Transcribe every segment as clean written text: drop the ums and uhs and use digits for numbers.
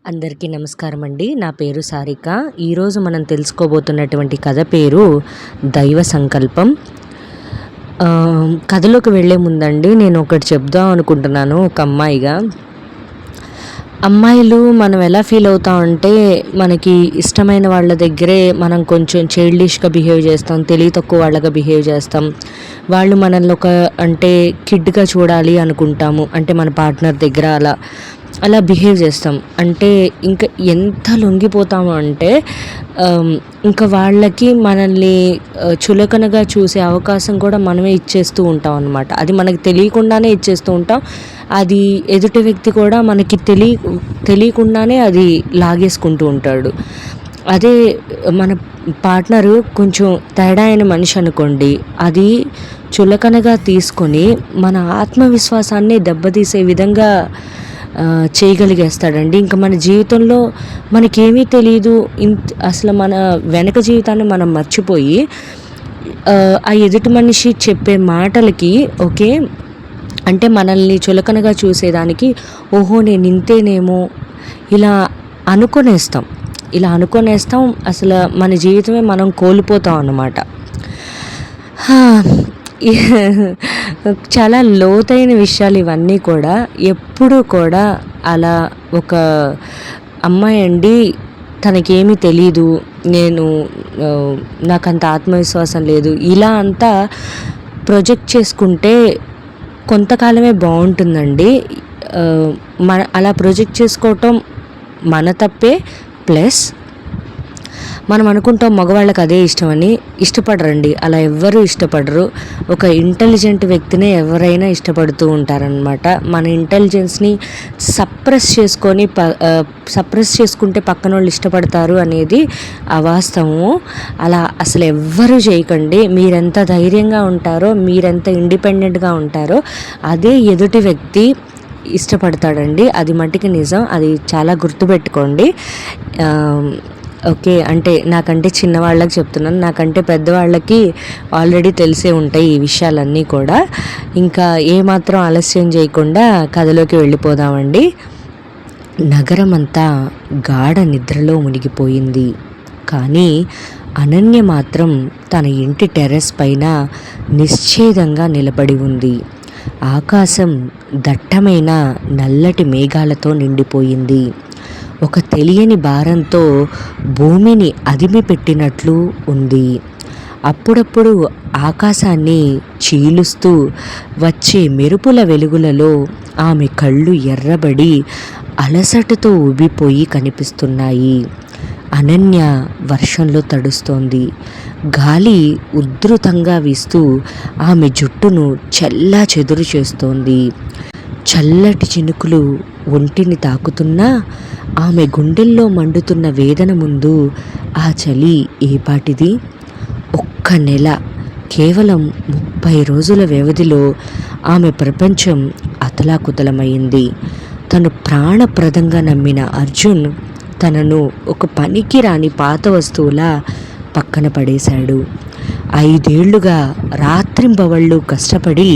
అందరికీ నమస్కారం అండి. నా పేరు సారిక. ఈరోజు మనం తెలుసుకోబోతున్నటువంటి కథ పేరు దైవ సంకల్పం. కథలోకి వెళ్ళే ముందండి నేను ఒకటి చెప్దాం అనుకుంటున్నాను. ఒక అమ్మాయిగా అమ్మాయిలు మనం ఎలా ఫీల్ అవుతామంటే, మనకి ఇష్టమైన వాళ్ళ దగ్గరే మనం కొంచెం చైల్డిష్గా బిహేవ్ చేస్తాం, తెలివి తక్కువ వాళ్ళగా బిహేవ్ చేస్తాం. వాళ్ళు మనల్ని అంటే కిడ్గా చూడాలి అనుకుంటాము. అంటే మన పార్ట్నర్ దగ్గర అలా అలా బిహేవ్ చేస్తాం. అంటే ఇంకా ఎంత లొంగిపోతాము అంటే ఇంకా వాళ్ళకి మనల్ని చులకనగా చూసే అవకాశం కూడా మనమే ఇచ్చేస్తూ ఉంటాం అన్నమాట. అది మనకి తెలియకుండానే ఇచ్చేస్తూ ఉంటాం. అది ఎదుటి వ్యక్తి కూడా మనకి తెలియకుండానే అది లాగేసుకుంటూ ఉంటాడు. అదే మన పార్ట్నరు కొంచెం తేడా అయిన మనిషి అనుకోండి, అది చులకనగా తీసుకొని మన ఆత్మవిశ్వాసాన్ని దెబ్బతీసే విధంగా చేయగలిగేస్తాడండి. ఇంకా మన జీవితంలో మనకేమీ తెలీదు, అసలు మన వెనక జీవితాన్ని మనం మర్చిపోయి ఆ ఎదుటి మనిషి చెప్పే మాటలకి ఓకే అంటే మనల్ని చులకనగా చూసేదానికి ఓహో నేను ఇంతేనేమో ఇలా అనుకునేస్తాం. అసలు మన జీవితమే మనం కోల్పోతాం అన్నమాట. చాలా లోతైన విషయాలు ఇవన్నీ కూడా. ఎప్పుడూ కూడా అలా ఒక అమ్మాయి అండి, తనకేమీ తెలీదు, నాకంత ఆత్మవిశ్వాసం లేదు, ఇలా అంతా ప్రొజెక్ట్ చేసుకుంటే కొంతకాలమే బాగుంటుందండి. అలా ప్రొజెక్ట్ చేసుకోవటం మన తప్పే. ప్లస్ మనం అనుకుంటాం మగవాళ్ళకి అదే ఇష్టమని. ఇష్టపడరండి, అలా ఎవ్వరూ ఇష్టపడరు. ఒక ఇంటెలిజెంట్ వ్యక్తినే ఎవరైనా ఇష్టపడుతూ ఉంటారనమాట. మన ఇంటెలిజెన్స్ని సప్రెస్ చేసుకుంటే పక్కన వాళ్ళు ఇష్టపడతారు అనేది అవాస్తవము. అలా అసలు ఎవ్వరూ చేయకండి. మీరెంత ధైర్యంగా ఉంటారో, మీరెంత ఇండిపెండెంట్గా ఉంటారో అదే ఎదుటి వ్యక్తి ఇష్టపడతాడండి. అది మట్టికి నిజం. అది చాలా గుర్తుపెట్టుకోండి. ఓకే, అంటే నాకంటే చిన్నవాళ్ళకి చెప్తున్నాను, నాకంటే పెద్దవాళ్ళకి ఆల్రెడీ తెలిసే ఉంటాయి ఈ విషయాలన్నీ కూడా. ఇంకా ఏమాత్రం ఆలస్యం చేయకుండా కథలోకి వెళ్ళిపోదామండి. నగరం అంతా గాఢ నిద్రలో మునిగిపోయింది. కానీ అనన్య మాత్రం తన ఇంటి టెర్రస్ పైన నిశ్చేదంగా నిలబడి ఉంది. ఆకాశం దట్టమైన నల్లటి మేఘాలతో నిండిపోయింది. ఒక తెలియని భారంతో భూమిని అదిమి పెట్టినట్లు ఉంది. అప్పుడప్పుడు ఆకాశాన్ని చీలుస్తూ వచ్చే మెరుపుల వెలుగులలో ఆమె కళ్ళు ఎర్రబడి అలసటతో ఉబ్బిపోయి కనిపిస్తున్నాయి. అనన్య వర్షంలో తడుస్తోంది. గాలి ఉధృతంగా వీస్తూ ఆమె జుట్టును చెల్లా చెదురు చేస్తోంది. చల్లటి చినుకులు ఒంటిని తాకుతున్నా ఆమె గుండెల్లో మండుతున్న వేదన ముందు ఆ చలి ఏపాటిది. ఒక్క నెల, కేవలం 30 రోజుల వ్యవధిలో ఆమె ప్రపంచం అతలాకుతలమైంది. తను ప్రాణప్రదంగా నమ్మిన అర్జున్ తనను ఒక పనికిరాని పాత వస్తువులా పక్కన పడేశాడు. 5 ఏళ్లుగా రాత్రింబవళ్ళు కష్టపడి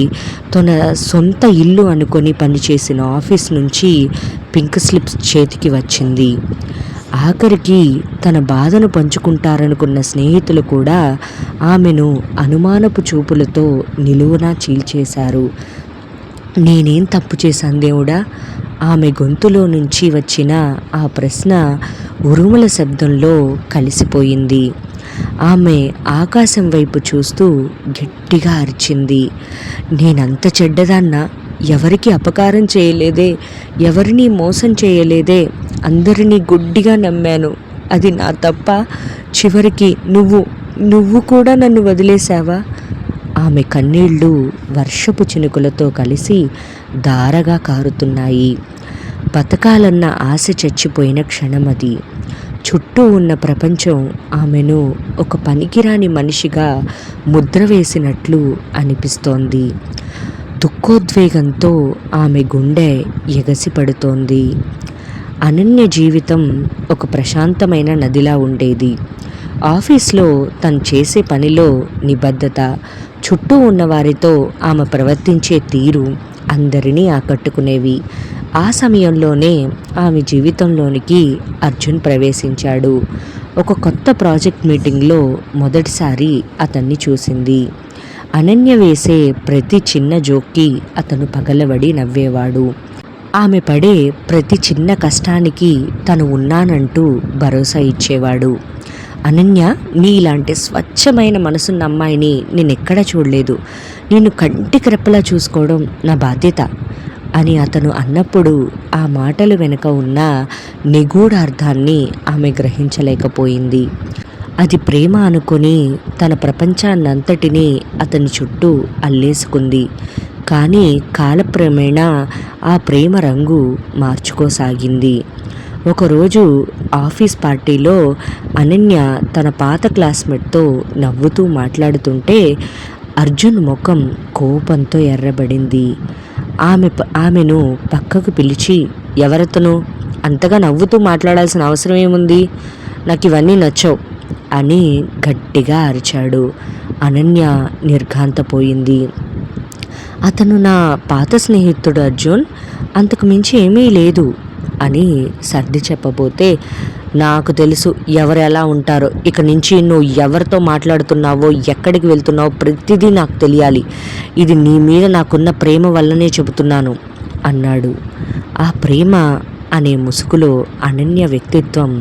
తన సొంత ఇల్లు అనుకొని పనిచేసిన ఆఫీస్ నుంచి పింక్ స్లిప్స్ చేతికి వచ్చింది. ఆఖరికి తన బాధను పంచుకుంటారనుకున్న స్నేహితులు కూడా ఆమెను అనుమానపు చూపులతో నిలువునా చీల్చేశారు. నేనేం తప్పు చేశాను దేవుడా? ఆమె గొంతులో నుంచి వచ్చిన ఆ ప్రశ్న ఉరుముల శబ్దంలో కలిసిపోయింది. ఆమె ఆకాశం వైపు చూస్తూ గట్టిగా అరిచింది. నేనంత చెడ్డదాన్నా? ఎవరికి అపకారం చేయలేదే, ఎవరిని మోసం చేయలేదే, అందరినీ గుడ్డిగా నమ్మాను. అది నా తప్ప? చివరికి నువ్వు కూడా నన్ను వదిలేశావా? ఆమె కన్నీళ్లు వర్షపు చినుకులతో కలిసి ధారగా కారుతున్నాయి. బతకాలన్న ఆశ చచ్చిపోయిన క్షణమది. చుట్టూ ఉన్న ప్రపంచం ఆమెను ఒక పనికిరాని మనిషిగా ముద్ర వేసినట్లు అనిపిస్తోంది. దుఃఖోద్వేగంతో ఆమె గుండె ఎగసిపడుతోంది. అనన్య జీవితం ఒక ప్రశాంతమైన నదిలా ఉండేది. ఆఫీస్లో తను చేసే పనిలో నిబద్ధత, చుట్టూ ఉన్నవారితో ఆమె ప్రవర్తించే తీరు అందరినీ ఆకట్టుకునేవి. ఆ సమయంలోనే ఆమె జీవితంలోనికి అర్జున్ ప్రవేశించాడు. ఒక కొత్త ప్రాజెక్ట్ మీటింగ్లో మొదటిసారి అతన్ని చూసింది. అనన్య వేసే ప్రతి చిన్న జోక్కి అతను పగలబడి నవ్వేవాడు. ఆమె పడే ప్రతి చిన్న కష్టానికి తను ఉన్నానంటూ భరోసా ఇచ్చేవాడు. అనన్య, నీలాంటి స్వచ్ఛమైన మనసున్న అమ్మాయిని నేనెక్కడా చూడలేదు. నిన్ను కంటికి రెప్పలా చూసుకోవడం నా బాధ్యత అని అతను అన్నప్పుడు ఆ మాటలు వెనుక ఉన్న నిగూఢ అర్థాన్ని ఆమె గ్రహించలేకపోయింది. అది ప్రేమ అనుకుని తన ప్రపంచాన్నంతటినీ అతని చుట్టూ అల్లేసుకుంది. కానీ కాలక్రమేణా ఆ ప్రేమ రంగు మార్చుకోసాగింది. ఒకరోజు ఆఫీస్ పార్టీలో అనన్య తన పాత క్లాస్మేట్తో నవ్వుతూ మాట్లాడుతుంటే అర్జున్ ముఖం కోపంతో ఎర్రబడింది. ఆమెను పక్కకు పిలిచి, ఎవరతను? అంతగా నవ్వుతూ మాట్లాడాల్సిన అవసరం ఏముంది? నాకు ఇవన్నీ నచ్చవు అని గట్టిగా అరిచాడు. అనన్య నిర్ఘాంతపోయింది. అతను నా పాత స్నేహితుడు అర్జున్, అంతకు మించి ఏమీ లేదు అని సర్ది చెప్పబోతే, నాకు తెలుసు ఎవరు ఎలా ఉంటారో. ఇక నుంచి నువ్వు ఎవరితో మాట్లాడుతున్నావో, ఎక్కడికి వెళ్తున్నావో ప్రతిదీ నాకు తెలియాలి. ఇది నీ మీద నాకున్న ప్రేమ వల్లనే చెబుతున్నాను అన్నాడు. ఆ ప్రేమ అనే ముసుగులో అనన్య వ్యక్తిత్వం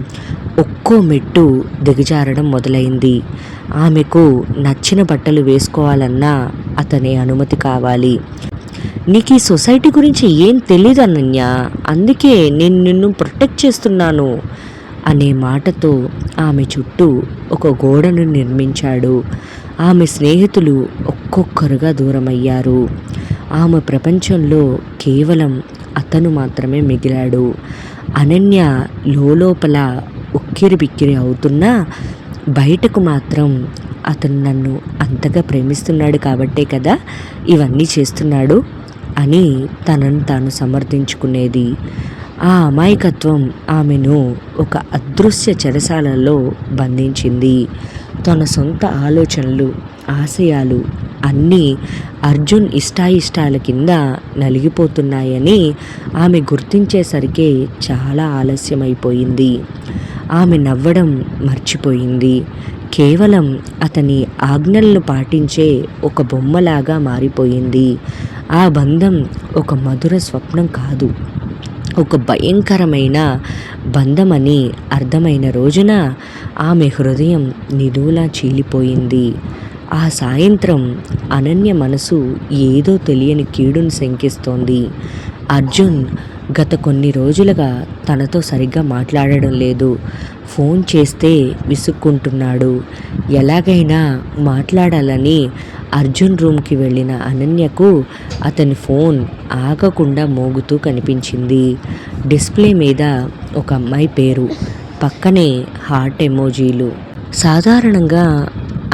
ఒక్కో మెట్టు దిగజారడం మొదలైంది. ఆమెకు నచ్చిన బట్టలు వేసుకోవాలన్నా అతని అనుమతి కావాలి. నీకు ఈ సొసైటీ గురించి ఏం తెలీదు అనన్య, అందుకే నేను నిన్ను ప్రొటెక్ట్ చేస్తున్నాను అనే మాటతో ఆమె చుట్టూ ఒక గోడను నిర్మించాడు. ఆమె స్నేహితులు ఒక్కొక్కరుగా దూరమయ్యారు. ఆమె ప్రపంచంలో కేవలం అతను మాత్రమే మిగిలాడు. అనన్య లోపల ఉక్కిరి బిక్కిరి అవుతున్నా బయటకు మాత్రం అతను నన్ను అంతగా ప్రేమిస్తున్నాడు కాబట్టే కదా ఇవన్నీ చేస్తున్నాడు అని తనను తాను సమర్థించుకునేది. ఆ అమాయకత్వం ఆమెను ఒక అదృశ్య చెరసాలలో బంధించింది. తన సొంత ఆలోచనలు, ఆశయాలు అన్నీ అర్జున్ ఇష్టాయిష్టాల కింద నలిగిపోతున్నాయని ఆమె గుర్తించేసరికే చాలా ఆలస్యమైపోయింది. ఆమె నవ్వడం మర్చిపోయింది. కేవలం అతని ఆజ్ఞలను పాటించే ఒక బొమ్మలాగా మారిపోయింది. ఆ బంధం ఒక మధుర స్వప్నం కాదు, ఒక భయంకరమైన బంధమని అర్థమైన రోజున ఆమె హృదయం నిలువులా చీలిపోయింది. ఆ సాయంత్రం అనన్య మనసు ఏదో తెలియని కీడును శంకిస్తోంది. అర్జున్ గత కొన్ని రోజులుగా తనతో సరిగ్గా మాట్లాడడం లేదు. ఫోన్ చేస్తే విసుక్కుంటున్నాడు. ఎలాగైనా మాట్లాడాలని అర్జున్ రూమ్కి వెళ్ళిన అనన్యకు అతని ఫోన్ ఆగకుండా మోగుతూ కనిపించింది. డిస్ప్లే మీద ఒక అమ్మాయి పేరు, పక్కనే హార్ట్ ఎమోజీలు. సాధారణంగా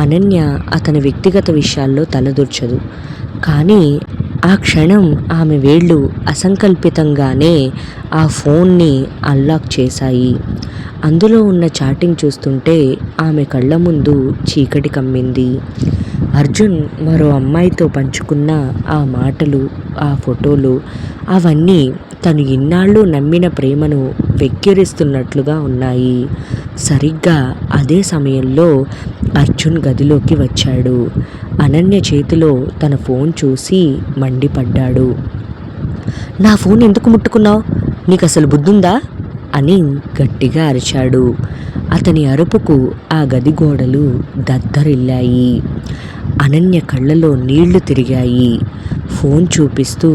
అనన్య అతని వ్యక్తిగత విషయాల్లో తలదూర్చదు. కానీ ఆ క్షణం ఆమె వేళ్ళు అసంకల్పితంగానే ఆ ఫోన్ని అన్లాక్ చేశాయి. అందులో ఉన్న చాటింగ్ చూస్తుంటే ఆమె కళ్ళ ముందు చీకటి కమ్మింది. అర్జున్ మరో అమ్మాయితో పంచుకున్న ఆ మాటలు, ఆ ఫోటోలు, అవన్నీ తను ఇన్నాళ్ళు నమ్మిన ప్రేమను వెక్కిరిస్తున్నట్లుగా ఉన్నాయి. సరిగ్గా అదే సమయంలో అర్జున్ గదిలోకి వచ్చాడు. అనన్య చేతిలో తన ఫోన్ చూసి మండిపడ్డాడు. నా ఫోన్ ఎందుకు ముట్టుకున్నావు? నీకు అసలు బుద్ధుందా అని గట్టిగా అరిచాడు. అతని అరుపుకు ఆ గది గోడలు దద్దరిల్లాయి. అనన్య కళ్ళలో నీళ్లు తిరిగాయి. ఫోన్ చూపిస్తూ,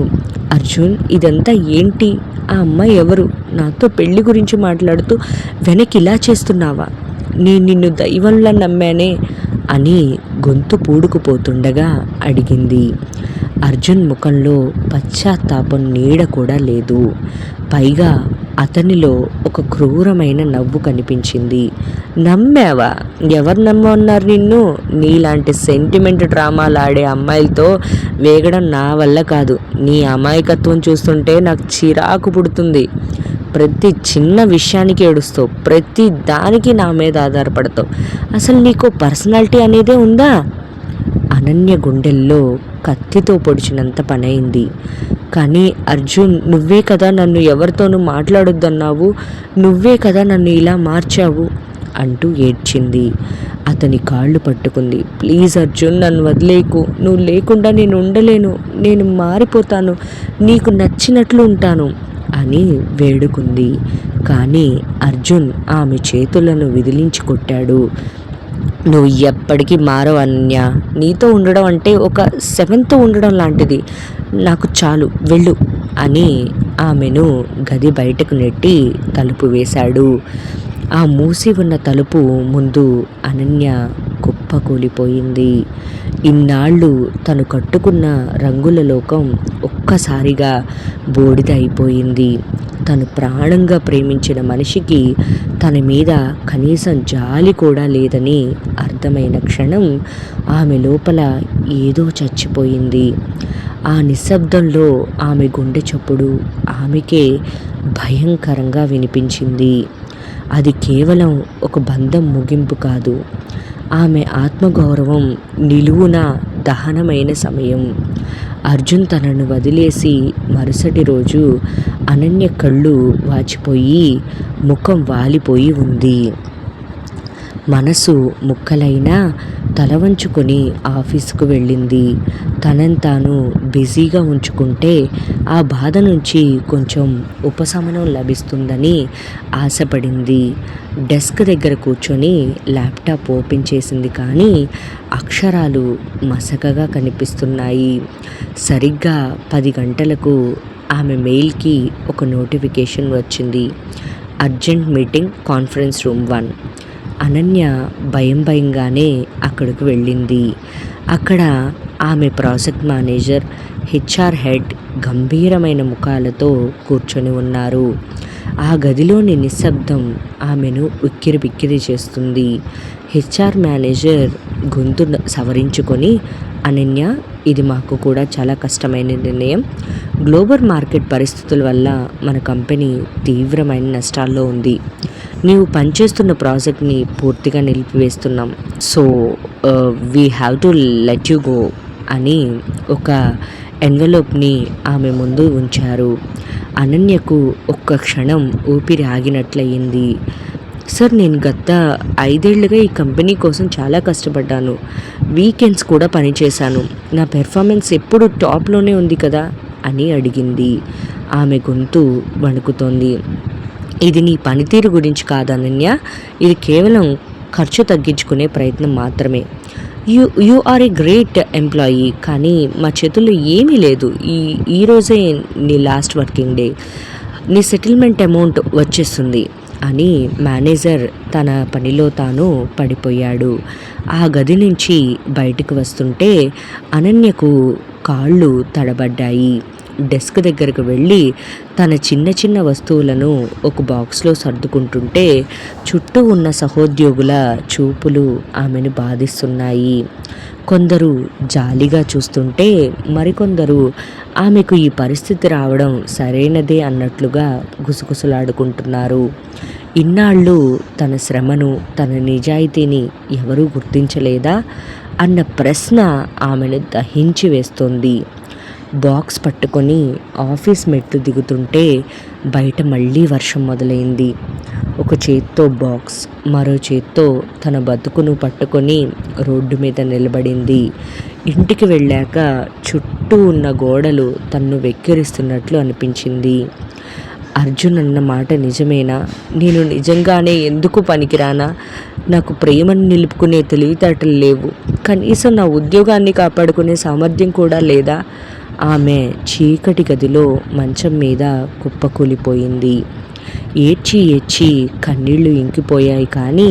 అర్జున్ ఇదంతా ఏంటి? ఆ అమ్మాయి ఎవరు? నాతో పెళ్లి గురించి మాట్లాడుతూ వెనక్కి ఇలా చేస్తున్నావా? నేను నిన్ను దైవంలా నమ్మానే అని గొంతు పూడుకుపోతుండగా అడిగింది. అర్జున్ ముఖంలో పశ్చాత్తాపం నీడ కూడా లేదు. పైగా అతనిలో ఒక క్రూరమైన నవ్వు కనిపించింది. నమ్మావా? ఎవరు నమ్మన్నారు నిన్ను? నీలాంటి సెంటిమెంట్ డ్రామాలు ఆడే అమ్మాయిలతో వేగడం నా వల్ల కాదు. నీ అమాయకత్వం చూస్తుంటే నాకు చిరాకు పుడుతుంది. ప్రతి చిన్న విషయానికి ఏడుస్తావు, ప్రతి దానికి నా మీద ఆధారపడతావు. అసలు నీకు పర్సనాలిటీ అనేదే ఉందా? అనన్య గుండెల్లో కత్తితో పొడిచినంత పనైంది. కానీ అర్జున్, నువ్వే కదా నన్ను ఎవరితోనూ మాట్లాడొద్దన్నావు, నువ్వే కదా నన్ను ఇలా మార్చావు అంటూ ఏడ్చింది. అతని కాళ్ళు పట్టుకుంది. ప్లీజ్ అర్జున్, నన్ను వదిలేకు, నువ్వు లేకుండా నేను ఉండలేను, నేను మారిపోతాను, నీకు నచ్చినట్లు ఉంటాను అని వేడుకుంది. కానీ అర్జున్ ఆమె చేతులను విదిలించి కొట్టాడు. నువ్వు ఎప్పటికీ మారవు అనన్య, నీతో ఉండడం అంటే ఒక సెవెన్తో ఉండడం లాంటిది, నాకు చాలు, వెళ్ళు అని ఆమెను గది బయటకు నెట్టి తలుపు వేశాడు. ఆ మూసి ఉన్న తలుపు ముందు అనన్య కుప్పకూలిపోయింది. ఇన్నాళ్ళు తను కట్టుకున్న రంగుల లోకం ఒక్కసారిగా బూడిద అయిపోయింది. తను ప్రాణంగా ప్రేమించిన మనిషికి తన మీద కనీసం జాలి కూడా లేదని అర్థమైన క్షణం ఆమె లోపల ఏదో చచ్చిపోయింది. ఆ నిశ్శబ్దంలో ఆమె గుండె చప్పుడు ఆమెకే భయంకరంగా వినిపించింది. అది కేవలం ఒక బంధం ముగింపు కాదు, ఆమె ఆత్మగౌరవం నిలువున దహనమైన సమయం. అర్జున్ తనను వదిలేసి మరుసటి రోజు అనన్య కళ్ళు వాచిపోయి ముఖం వాలిపోయి ఉంది. మనసు ముక్కలైనా తల వంచుకొని ఆఫీసుకు వెళ్ళింది. తనని తాను బిజీగా ఉంచుకుంటే ఆ బాధ నుంచి కొంచెం ఉపశమనం లభిస్తుందని ఆశపడింది. డెస్క్ దగ్గర కూర్చొని ల్యాప్టాప్ ఓపెన్ చేసింది. కానీ అక్షరాలు మసకగా కనిపిస్తున్నాయి. సరిగ్గా 10 గంటలకు ఆమె మెయిల్కి ఒక నోటిఫికేషన్ వచ్చింది. Urgent meeting, conference room 1. అనన్య భయంగానే అక్కడికి వెళ్ళింది. అక్కడ ఆమె ప్రాజెక్ట్ మేనేజర్, హెచ్ఆర్ హెడ్ గంభీరమైన ముఖాలతో కూర్చొని ఉన్నారు. ఆ గదిలోని నిశ్శబ్దం ఆమెను ఉక్కిరిబిక్కిరి చేస్తుంది. హెచ్ఆర్ మేనేజర్ గొంతు సవరించుకొని, అనన్య, ఇది మాకు కూడా చాలా కష్టమైన నిర్ణయం. గ్లోబల్ మార్కెట్ పరిస్థితుల వల్ల మన కంపెనీ తీవ్రమైన నష్టాల్లో ఉంది. నీవు పనిచేస్తున్న ప్రాజెక్ట్ని పూర్తిగా నిలిపివేస్తున్నాం. So we have to let you go అని ఒక ఎన్వెలోప్ని ఆమె ముందు ఉంచారు. అనన్యకు ఒక్క క్షణం ఊపిరి ఆగినట్లయింది. సార్, నేను గత 5 ఏళ్లుగా ఈ కంపెనీ కోసం చాలా కష్టపడ్డాను, వీకెండ్స్ కూడా పనిచేశాను, నా పెర్ఫార్మెన్స్ ఎప్పుడు టాప్లోనే ఉంది కదా అని అడిగింది. ఆమె గొంతు వణుకుతోంది. ఇది నీ పనితీరు గురించి కాదు అనన్య, ఇది కేవలం ఖర్చు తగ్గించుకునే ప్రయత్నం మాత్రమే. You are a great employee, కానీ మా చేతుల్లో ఏమీ లేదు. ఈరోజే నీ లాస్ట్ వర్కింగ్ డే, నీ సెటిల్మెంట్ అమౌంట్ వచ్చేస్తుంది అని మేనేజర్ తన పనిలో తాను పడిపోయాడు. ఆ గది నుంచి బయటకు వస్తుంటే అనన్యకు కాళ్ళు తడబడ్డాయి. డెస్క్ దగ్గరకు వెళ్ళి తన చిన్న వస్తువులను ఒక బాక్స్లో సర్దుకుంటుంటే చుట్టూ ఉన్న సహోద్యోగుల చూపులు ఆమెను బాధిస్తున్నాయి. కొందరు జాలిగా చూస్తుంటే మరికొందరు ఆమెకు ఈ పరిస్థితి రావడం సరైనదే అన్నట్లుగా గుసగుసలాడుకుంటున్నారు. ఇన్నాళ్ళు తన శ్రమను, తన నిజాయితీని ఎవరూ గుర్తించలేదా అన్న ప్రశ్న ఆమెను దహించి వేస్తోంది. బాక్స్ పట్టుకొని ఆఫీస్ మెట్లు దిగుతుంటే బయట మళ్ళీ వర్షం మొదలైంది. ఒక చేత్తో బాక్స్, మరో చేత్తో తన బతుకును పట్టుకొని రోడ్డు మీద నిలబడింది. ఇంటికి వెళ్ళాక చుట్టూ ఉన్న గోడలు తన్ను వెక్కిరిస్తున్నట్లు అనిపించింది. అర్జున్ అన్న మాట నిజమేనా? నేను నిజంగానే ఎందుకు పనికిరానా? నాకు ప్రేమను నిలుపుకునే తెలివితేటలు లేవు, కనీసం నా ఉద్యోగాన్ని కాపాడుకునే సామర్థ్యం కూడా లేదా? ఆమె చీకటి గదిలో మంచం మీద కుప్పకూలిపోయింది. ఏడ్చి కన్నీళ్లు ఇంకిపోయాయి. కానీ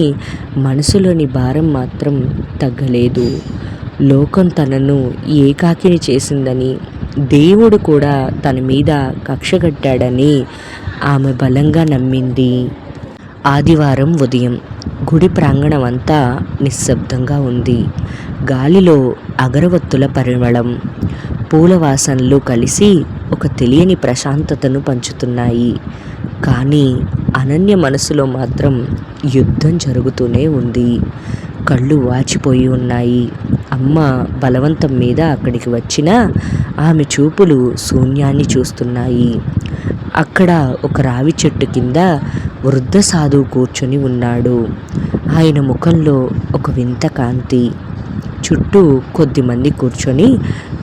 మనసులోని భారం మాత్రం తగ్గలేదు. లోకం తనను ఏకాకిని చేసిందని, దేవుడు కూడా తన మీద కక్ష కట్టాడని ఆమె బలంగా నమ్మింది. ఆదివారం ఉదయం గుడి ప్రాంగణం అంతా నిశ్శబ్దంగా ఉంది. గాలిలో అగరవత్తుల పరిమళం, పూల వాసనలు కలిసి ఒక తెలియని ప్రశాంతతను పంచుతున్నాయి. కానీ అనన్య మనసులో మాత్రం యుద్ధం జరుగుతూనే ఉంది. కళ్ళు వాచిపోయి ఉన్నాయి. అమ్మ బలవంతం మీద అక్కడికి వచ్చినా ఆమె చూపులు శూన్యాన్ని చూస్తున్నాయి. అక్కడ ఒక రావి చెట్టు కింద వృద్ధ సాధువు కూర్చొని ఉన్నాడు. ఆయన ముఖంలో ఒక వింత కాంతి. చుట్టూ కొద్దిమంది కూర్చొని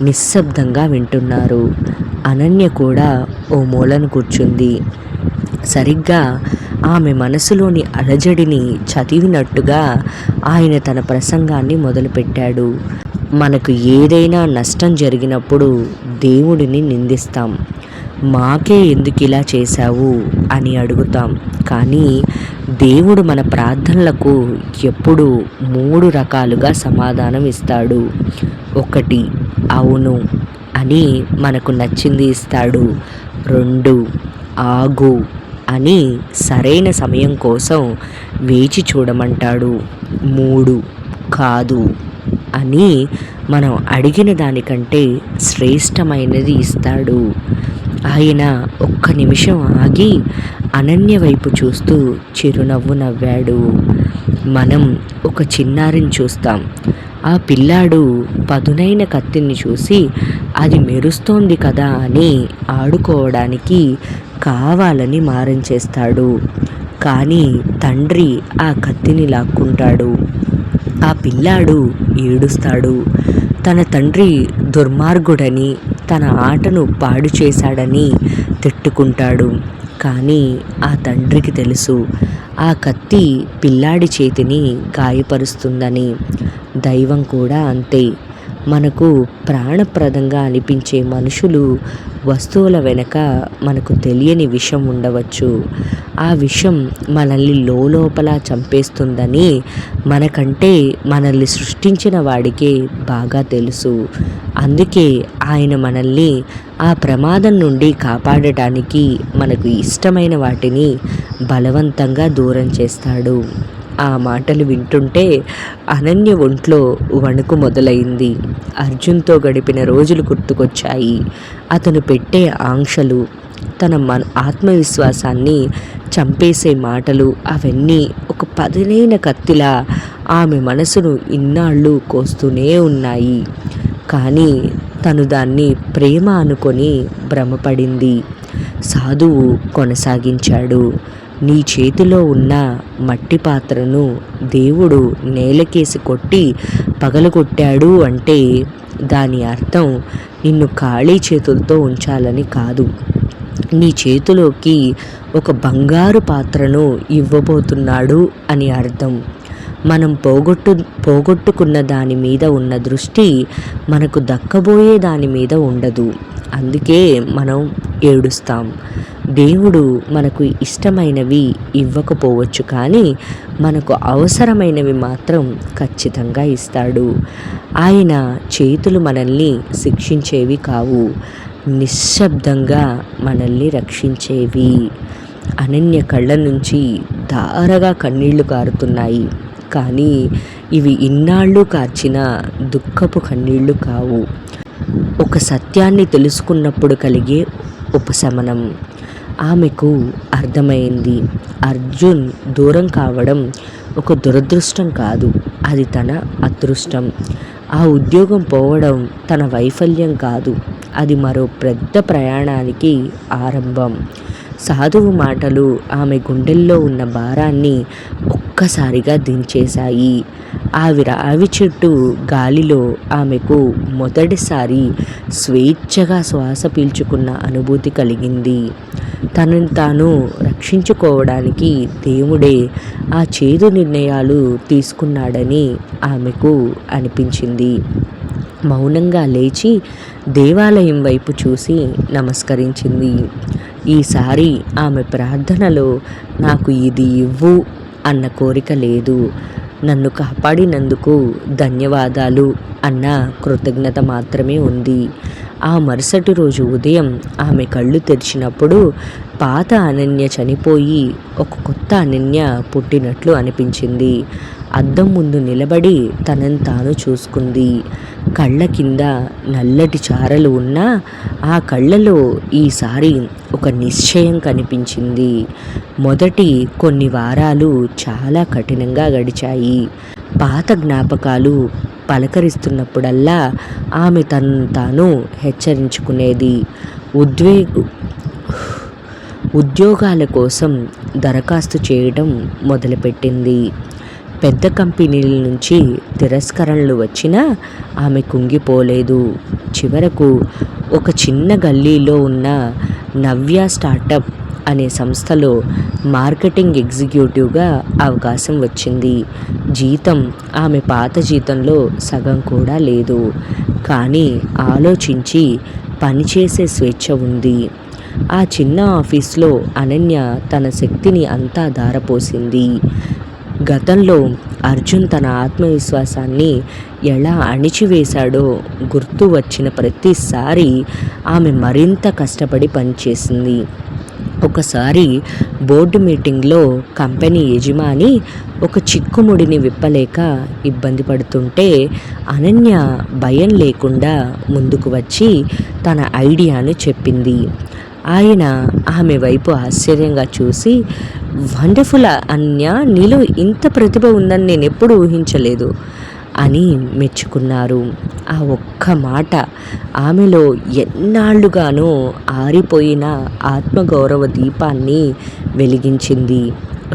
నిశ్శబ్దంగా వింటున్నారు. అనన్య కూడా ఓ మూలను కూర్చుంది. సరిగ్గా ఆమె మనసులోని అలజడిని చదివినట్టుగా ఆయన తన ప్రసంగాన్ని మొదలుపెట్టాడు. మనకు ఏదైనా నష్టం జరిగినప్పుడు దేవుడిని నిందిస్తాం. మాకే ఎందుకు ఇలా చేశావు అని అడుగుతాం. కానీ దేవుడు మన ప్రార్థనలకు ఎప్పుడూ 3 రకాలుగా సమాధానం ఇస్తాడు. 1 అవును అని మనకు నచ్చింది ఇస్తాడు. 2 ఆగు అని సరైన సమయం కోసం వేచి చూడమంటాడు. 3 కాదు అని మనం అడిగిన దానికంటే శ్రేష్టమైనది ఇస్తాడు. ఆయన ఒక్క నిమిషం ఆగి అనన్య వైపు చూస్తూ చిరునవ్వు నవ్వాడు. మనం ఒక చిన్నారిని చూస్తాం. ఆ పిల్లాడు పదునైన కత్తిని చూసి అది మెరుస్తోంది కదా అని ఆడుకోవడానికి కావాలని మారం చేస్తాడు. కానీ తండ్రి ఆ కత్తిని లాక్కుంటాడు. ఆ పిల్లాడు ఏడుస్తాడు. తన తండ్రి దుర్మార్గుడని, తన ఆటను పాడు చేశాడని తిట్టుకుంటాడు. కానీ ఆ తండ్రికి తెలుసు ఆ కత్తి పిల్లాడి చేతిని గాయపరుస్తుందని. దైవం కూడా అంతే. మనకు ప్రాణప్రదంగా అనిపించే మనుషులు, వస్తువుల వెనక మనకు తెలియని విషం ఉండవచ్చు. ఆ విషం మనల్ని లోపల చంపేస్తుందని మనకంటే మనల్ని సృష్టించిన వాడికే బాగా తెలుసు. అందుకే ఆయన మనల్ని ఆ ప్రమాదం నుండి కాపాడటానికి మనకు ఇష్టమైన వాటిని బలవంతంగా దూరం చేస్తాడు. ఆ మాటలు వింటుంటే అనన్య ఒంట్లో వణుకు మొదలైంది. అర్జున్తో గడిపిన రోజులు గుర్తుకొచ్చాయి. అతను పెట్టే ఆంక్షలు, తన ఆత్మవిశ్వాసాన్ని చంపేసే మాటలు, అవన్నీ ఒక పదునైన కత్తిలా ఆమె మనసును ఇన్నాళ్ళు కోస్తూనే ఉన్నాయి. కానీ తను దాన్ని ప్రేమ అనుకొని భ్రమపడింది. సాధువు కొనసాగించాడు. నీ చేతిలో ఉన్న మట్టి పాత్రను దేవుడు నేలకేసి కొట్టి పగలగొట్టాడు అంటే దాని అర్థం నిన్ను ఖాళీ చేతులతో ఉంచాలని కాదు. నీ చేతిలోకి ఒక బంగారు పాత్రను ఇవ్వబోతున్నాడు అని అర్థం. మనం పోగొట్టుకున్న దాని మీద ఉన్న దృష్టి మనకు దక్కబోయే దాని మీద ఉండదు. అందుకే మనం ఏడుస్తాం. దేవుడు మనకు ఇష్టమైనవి ఇవ్వకపోవచ్చు, కానీ మనకు అవసరమైనవి మాత్రం ఖచ్చితంగా ఇస్తాడు. ఆయన చేతులు మనల్ని శిక్షించేవి కావు, నిశ్శబ్దంగా మనల్ని రక్షించేవి. అనన్య కళ్ళ నుంచి ధారగా కన్నీళ్లు కారుతున్నాయి. కానీ ఇవి ఇన్నాళ్ళు కార్చిన దుఃఖపు కన్నీళ్లు కావు. ఒక సత్యాన్ని తెలుసుకున్నప్పుడు కలిగే ఉపశమనం. ఆమెకు అర్థమైంది. అర్జున్ దూరం కావడం ఒక దురదృష్టం కాదు, అది తన అదృష్టం. ఆ ఉద్యోగం పోవడం తన వైఫల్యం కాదు, అది మరో పెద్ద ప్రయాణానికి ఆరంభం. సాధువు మాటలు ఆమె గుండెల్లో ఉన్న భారాన్ని ఒక్కసారిగా దించేశాయి. రావి చెట్టు గాలిలో ఆమెకు మొదటిసారి స్వేచ్ఛగా శ్వాస పీల్చుకున్న అనుభూతి కలిగింది. తనను తాను రక్షించుకోవడానికి దేవుడే ఆ చేదు నిర్ణయాలు తీసుకున్నాడని ఆమెకు అనిపించింది. మౌనంగా లేచి దేవాలయం వైపు చూసి నమస్కరించింది. ఈసారి ఆమె ప్రార్థనలో నాకు ఇది ఇవ్వు అన్న కోరిక లేదు, నన్ను కాపాడినందుకు ధన్యవాదాలు అన్న కృతజ్ఞత మాత్రమే ఉంది. ఆ మరుసటి రోజు ఉదయం ఆమె కళ్ళు తెరిచినప్పుడు పాత అనన్య చనిపోయి ఒక కొత్త అనన్య పుట్టినట్లు అనిపించింది. అద్దం ముందు నిలబడి తనను తాను చూసుకుంది. కళ్ళ కింద నల్లటి చారలు ఉన్నా ఆ కళ్ళలో ఈసారి ఒక నిశ్చయం కనిపించింది. మొదటి కొన్ని వారాలు చాలా కఠినంగా గడిచాయి. పాత జ్ఞాపకాలు పలకరిస్తున్నప్పుడల్లా ఆమె తనను తాను హెచ్చరించుకునేది. ఉద్వేగు ఉద్యోగాల కోసం దరఖాస్తు చేయడం మొదలుపెట్టింది. పెద్ద కంపెనీల నుంచి తిరస్కరణలు వచ్చినా ఆమె కుంగిపోలేదు. చివరకు ఒక చిన్న గల్లీలో ఉన్న నవ్య స్టార్టప్ అనే సంస్థలో మార్కెటింగ్ ఎగ్జిక్యూటివ్గా అవకాశం వచ్చింది. జీతం ఆమె పాత జీతంలో సగం కూడా లేదు. కానీ ఆలోచించి పనిచేసే స్వేచ్ఛ ఉంది. ఆ చిన్న ఆఫీస్లో అనన్య తన శక్తిని అంతా ధారపోసింది. గతంలో అర్జున్ తన ఆత్మవిశ్వాసాన్ని ఎలా అణిచివేశాడో గుర్తు వచ్చిన ప్రతిసారి ఆమె మరింత కష్టపడి పనిచేసింది. ఒకసారి బోర్డు మీటింగ్లో కంపెనీ యజమాని ఒక చిక్కుముడిని విప్పలేక ఇబ్బంది పడుతుంటే అనన్య భయం లేకుండా ముందుకు వచ్చి తన ఐడియాను చెప్పింది. ఆయన ఆమె వైపు ఆశ్చర్యంగా చూసి, వండర్ఫుల్ అనన్య, నీలో ఇంత ప్రతిభ ఉందని నేను ఎప్పుడూ ఊహించలేదు అని మెచ్చుకున్నారు. ఆ ఒక్క మాట ఆమెలో ఎన్నాళ్లుగానో ఆరిపోయిన ఆత్మగౌరవ దీపాన్ని వెలిగించింది.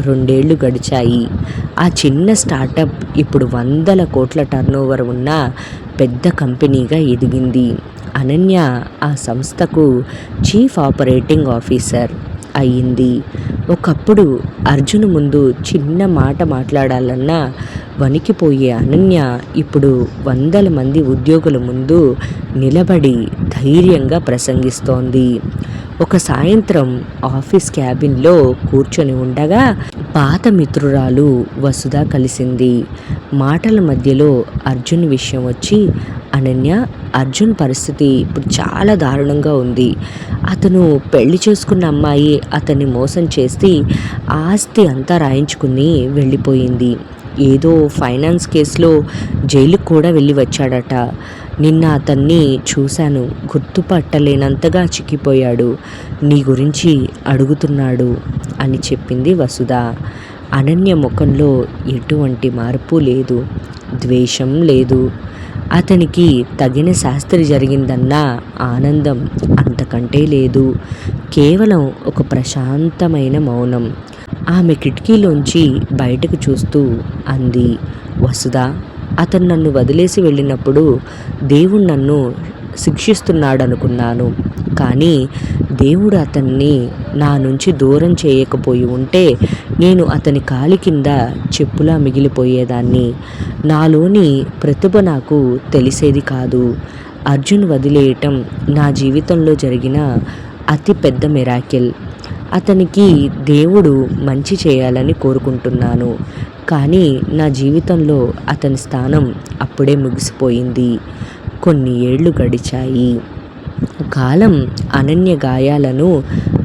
2 ఏళ్లు గడిచాయి. ఆ చిన్న స్టార్టప్ ఇప్పుడు 100 కోట్ల టర్నోవర్ ఉన్న పెద్ద కంపెనీగా ఎదిగింది. అనన్య ఆ సంస్థకు చీఫ్ ఆపరేటింగ్ ఆఫీసర్ అయ్యింది. ఒకప్పుడు అర్జున్ ముందు చిన్న మాట మాట్లాడాలన్నా వణికిపోయే అనన్య ఇప్పుడు 100 మంది ఉద్యోగుల ముందు నిలబడి ధైర్యంగా ప్రసంగిస్తోంది. ఒక సాయంత్రం ఆఫీస్ క్యాబిన్లో కూర్చొని ఉండగా పాత మిత్రురాలు వసుధ కలిసింది. మాటల మధ్యలో అర్జున్ విషయం వచ్చి, అనన్య, అర్జున్ పరిస్థితి ఇప్పుడు చాలా దారుణంగా ఉంది. అతను పెళ్లి చేసుకున్న అమ్మాయి అతన్ని మోసం చేసి ఆస్తి అంతా రాయించుకుని వెళ్ళిపోయింది. ఏదో ఫైనాన్స్ కేసులో జైలుకు కూడా వెళ్ళి వచ్చాడట. నిన్న అతన్ని చూశాను, గుర్తుపట్టలేనంతగా చిక్కిపోయాడు. నీ గురించి అడుగుతున్నాడు అని చెప్పింది వసుధ. అనన్య ముఖంలో ఎటువంటి మార్పు లేదు, ద్వేషం లేదు. అతనికి తగిన శాస్త్రి జరిగిందన్న ఆనందం అంతకంటే లేదు. కేవలం ఒక ప్రశాంతమైన మౌనం. ఆమె కిటికీలోంచి బయటకు చూస్తూ అంది, వసుధ, అతను నన్ను వదిలేసి వెళ్ళినప్పుడు దేవుడు నన్ను శిక్షిస్తున్నాడనుకున్నాను. కానీ దేవుడు అతన్ని నా నుంచి దూరం చేయకపోయి ఉంటే నేను అతని కాలి కింద చెప్పులా మిగిలిపోయేదాన్ని. నాలోని ప్రతిభ నాకు తెలిసేది కాదు. అర్జున్ వదిలేయటం నా జీవితంలో జరిగిన అతి పెద్ద మిరాకిల్. అతనికి దేవుడు మంచి చేయాలని కోరుకుంటున్నాను. కానీ నా జీవితంలో అతని స్థానం అప్పుడే ముగిసిపోయింది. కొన్ని ఏళ్లు గడిచాయి. కాలం అనన్య గాయాలను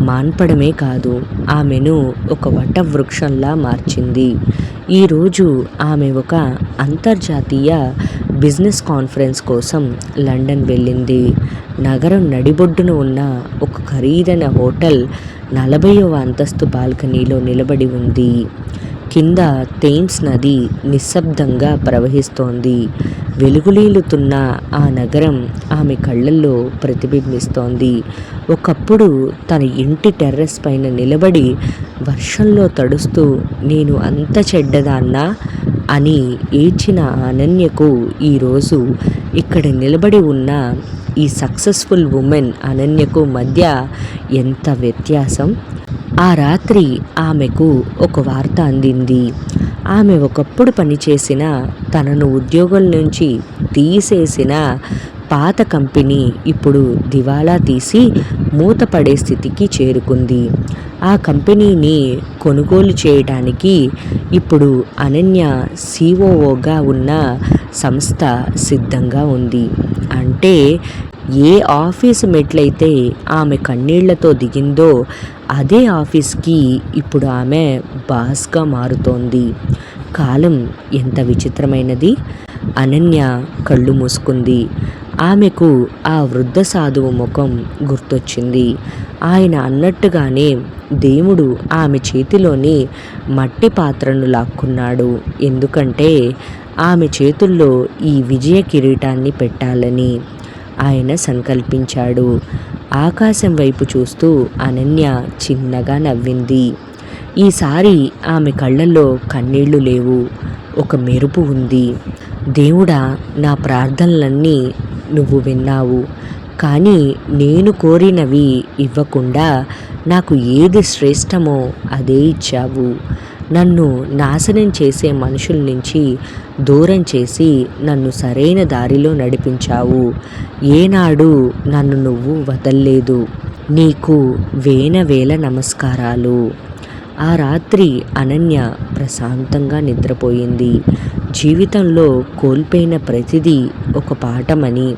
మాన్పడమే కాదు, ఆమెను ఒక వటవృక్షంలా మార్చింది. ఈరోజు ఆమె ఒక అంతర్జాతీయ బిజినెస్ కాన్ఫరెన్స్ కోసం లండన్ వెళ్ళింది. నగరం నడిబొడ్డున ఉన్న ఒక ఖరీదైన హోటల్ 40వ అంతస్తు బాల్కనీలో నిలబడి ఉంది. కింద థేమ్స్ నది నిశ్శబ్దంగా ప్రవహిస్తోంది. వెలుగులీలుతున్న ఆ నగరం ఆమె కళ్ళల్లో ప్రతిబింబిస్తోంది. ఒకప్పుడు తన ఇంటి టెర్రస్ పైన నిలబడి వర్షంలో తడుస్తూ నేను అంత చెడ్డదాన్నా అని ఏడ్చిన అనన్యకు ఈరోజు ఇక్కడ నిలబడి ఉన్న ఈ సక్సెస్ఫుల్ ఉమెన్ అనన్యకు మధ్య ఎంత వ్యత్యాసం. ఆ రాత్రి ఆమెకు ఒక వార్త అందింది. ఆమె ఒకప్పుడు పనిచేసిన, తనను ఉద్యోగం నుంచి తీసేసిన పాత కంపెనీ ఇప్పుడు దివాలా తీసి మూతపడే స్థితికి చేరుకుంది. ఆ కంపెనీని కొనుగోలు చేయడానికి ఇప్పుడు అనన్య సిఓఓగా ఉన్న సంస్థ సిద్ధంగా ఉంది. అంటే ఏ ఆఫీసు మెట్లయితే ఆమె కన్నీళ్లతో దిగిందో అదే ఆఫీస్కి ఇప్పుడు ఆమె బాస్గా మారుతోంది. కాలం ఎంత విచిత్రమైనది. అనన్య కళ్ళు మూసుకుంది. ఆమెకు ఆ వృద్ధ సాధువు ముఖం గుర్తొచ్చింది. ఆయన అన్నట్టుగానే దేవుడు ఆమె చేతిలోని మట్టి పాత్రను లాక్కున్నాడు. ఎందుకంటే ఆమె చేతుల్లో ఈ విజయ కిరీటాన్ని పెట్టాలని ఆయన సంకల్పించాడు. ఆకాశం వైపు చూస్తూ అనన్య చిన్నగా నవ్వింది. ఈసారి ఆమె కళ్ళల్లో కన్నీళ్లు లేవు, ఒక మెరుపు ఉంది. దేవుడా, నా ప్రార్థనలన్నీ నువ్వు విన్నావు, కానీ నేను కోరినవి ఇవ్వకుండా నాకు ఏది శ్రేష్టమో అదే ఇచ్చావు. నన్ను నాశనం చేసే మనుషుల నుంచి దూరం చేసి నన్ను సరైన దారిలో నడిపించావు. ఏనాడు నన్ను నువ్వు వదల్లేదు. నీకు వేల నమస్కారాలు. ఆ రాత్రి అనన్య ప్రశాంతంగా నిద్రపోయింది. జీవితంలో కోల్పోయిన ప్రతిదీ ఒక పాఠమని,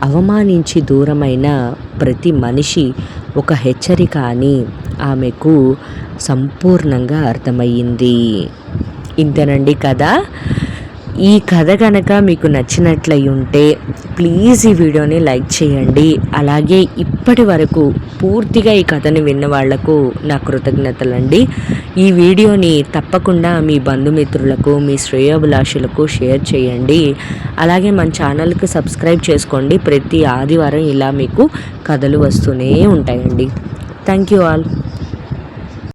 అవమానించి దూరమైన ప్రతి మనిషి ఒక హెచ్చరిక అని ఆమెకు సంపూర్ణంగా అర్థమయ్యింది. ఇంతేనండి కథ. ఈ కథ కనుక మీకు నచ్చినట్లయి ఉంటే ప్లీజ్ ఈ వీడియోని లైక్ చేయండి. అలాగే ఇప్పటి వరకు పూర్తిగా ఈ కథని విన్న వాళ్లకు నా కృతజ్ఞతలండి. ఈ వీడియోని తప్పకుండా మీ బంధుమిత్రులకు, మీ శ్రేయోభిలాషులకు షేర్ చేయండి. అలాగే మన ఛానల్కి సబ్స్క్రైబ్ చేసుకోండి. ప్రతి ఆదివారం ఇలా మీకు కథలు వస్తూనే ఉంటాయండి. Thank you all.